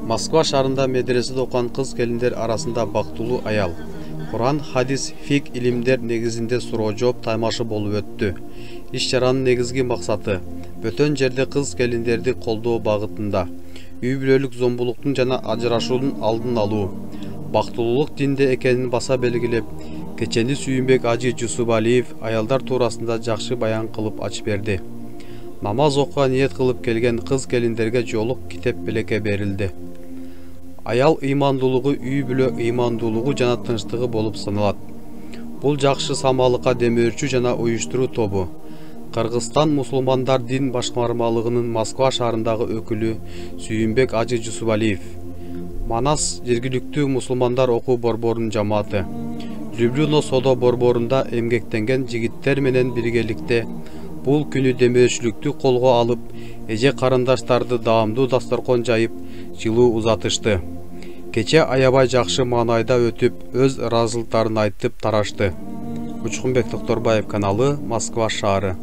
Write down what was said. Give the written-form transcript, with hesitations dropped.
Moskva şahrında medresede okuyan kız gelinler arasında baktulu ayal. Kur'an, hadis, fik ilimler negizinde soru жооп taymaşı bolup öttü. İş çaranın negizgi maksatı bötön jerde kız gelinlerdi koldoo bagытында. Үй бүлөлүк зомбулуктун жана ажырашуунун алдын алуу. Бактылуулук динде экенин баса белгилеп, кеченди Сүйүнбек Ажи Жусупалиев аялдар туурасында жакшы баян кылып ачып берди. Намаз окуга ниет кылып келген кыз келиндерге жолук китеп белекке берилди. Аял ыймандуулугу үй бүлө ыймандуулугу жана тынчтыгы болуп саналат. Бул жакшы самалыкка демөөрчү жана уюштуруу тобу. Кыргызстан мусулмандар дин башкармалыгынын Москва шаарындагы өкүлү Сүйүнбек Ажи Жусупалиев. Манас жергиликтүү мусулмандар окуу борборунун жамааты. Люблюно содо борборунда эмгектенген жигиттер менен биргеликте бул күнү демөөчүлүктү колго алып, эже карындаштарды даамдуу дасторкон жайып, жылуу узатышты. Кече аябай жакшы маанайда өтүп, өз ыраазылыктарын айтып тарашты. Учкунбек Токторбаев каналы, Москва шаары.